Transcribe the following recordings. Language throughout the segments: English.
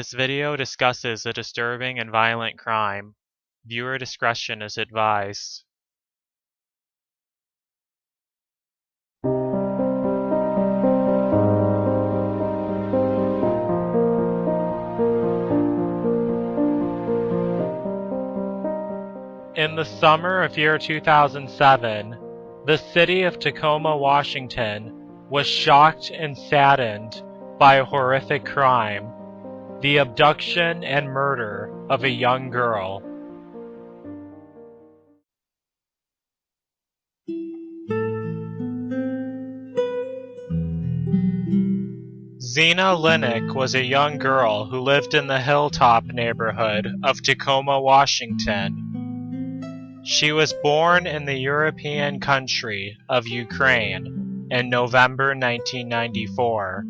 This video discusses a disturbing and violent crime. Viewer discretion is advised. In the summer of year 2007, the city of Tacoma, Washington was shocked and saddened by a horrific crime, the abduction and murder of a young girl. Zina Linnik was a young girl who lived in the Hilltop neighborhood of Tacoma, Washington. She was born in the European country of Ukraine in November 1994.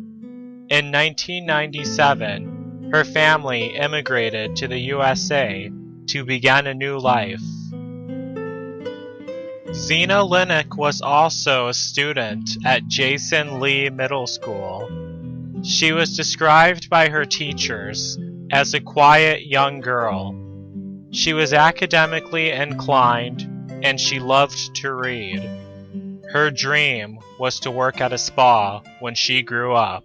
In 1997, her family immigrated to the USA to begin a new life. Zina Linnik was also a student at Jason Lee Middle School. She was described by her teachers as a quiet young girl. She was academically inclined and she loved to read. Her dream was to work at a spa when she grew up.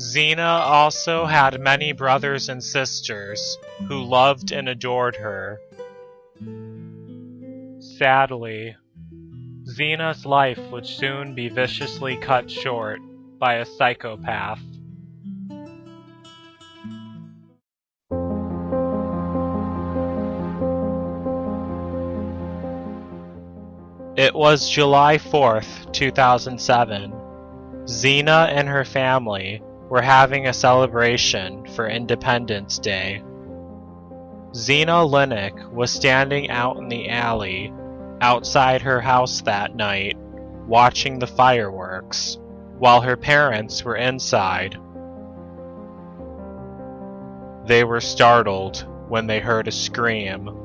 Zina also had many brothers and sisters who loved and adored her. Sadly, Zina's life would soon be viciously cut short by a psychopath. It was July 4th, 2007. Zina and her family were having a celebration for Independence Day. Zina Linnik was standing out in the alley outside her house that night, watching the fireworks, while her parents were inside. They were startled when they heard a scream.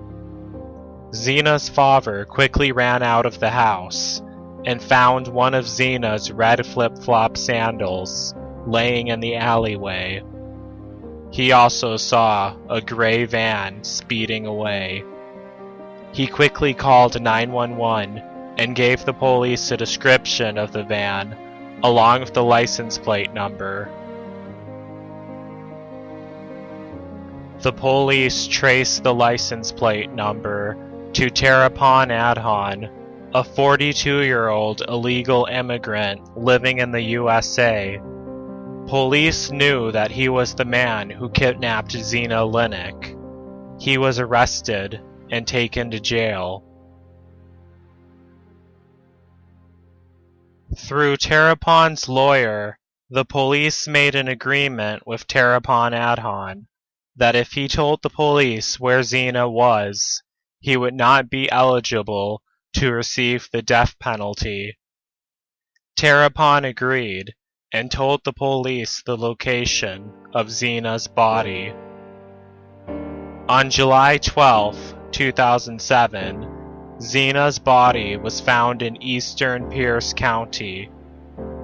Zina's father quickly ran out of the house and found one of Zina's red flip-flop sandals laying in the alleyway. He also saw a gray van speeding away. He quickly called 911 and gave the police a description of the van, along with the license plate number. The police traced the license plate number to Terrapon Adhon, a 42-year-old illegal immigrant living in the USA. Police knew that he was the man who kidnapped Zina Linnik. He was arrested and taken to jail. Through Terrapon's lawyer, the police made an agreement with Terrapon Adhon that if he told the police where Zina was, he would not be eligible to receive the death penalty. Terrapon agreed and told the police the location of Zina's body. On July 12, 2007, Zina's body was found in eastern Pierce County,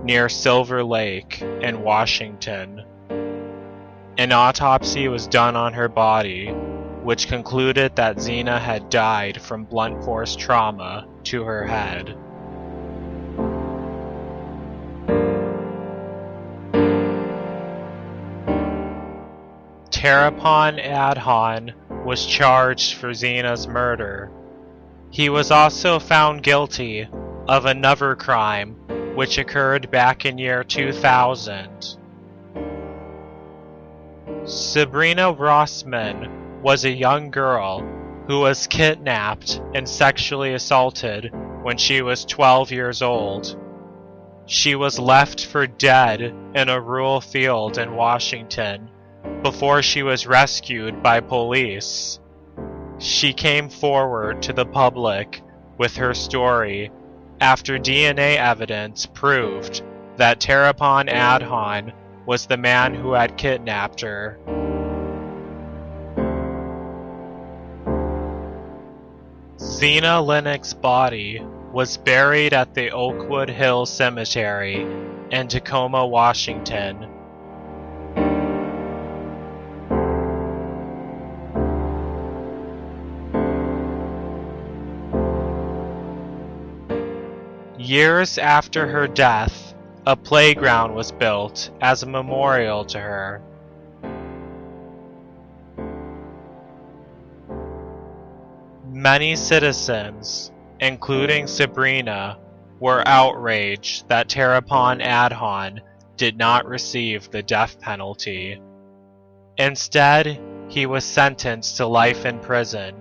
near Silver Lake in Washington. An autopsy was done on her body, which concluded that Zina had died from blunt force trauma to her head. Terrapon Adhon was charged for Zina's murder. He was also found guilty of another crime which occurred back in year 2000. Sabrina Rossman was a young girl who was kidnapped and sexually assaulted when she was 12 years old. She was left for dead in a rural field in Washington before she was rescued by police. She came forward to the public with her story after DNA evidence proved that Terrapon Adhon was the man who had kidnapped her. Zina Linnik's body was buried at the Oakwood Hill Cemetery in Tacoma, Washington. Years after her death, a playground was built as a memorial to her. Many citizens, including Sabrina, were outraged that Terapon Adhon did not receive the death penalty. Instead, he was sentenced to life in prison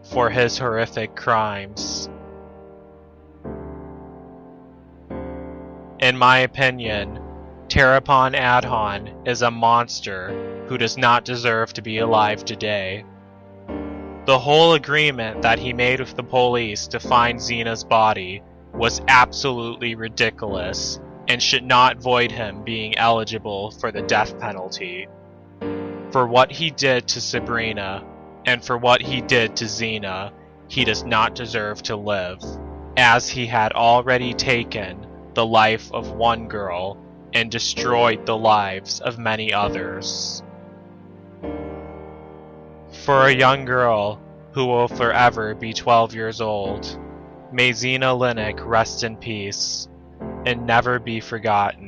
for his horrific crimes. In my opinion, Terapon Adhon is a monster who does not deserve to be alive today. The whole agreement that he made with the police to find Zina's body was absolutely ridiculous and should not void him being eligible for the death penalty. For what he did to Sabrina, and for what he did to Zina, he does not deserve to live, as he had already taken the life of one girl and destroyed the lives of many others. For a young girl who will forever be 12 years old, may Zina Linnik rest in peace and never be forgotten.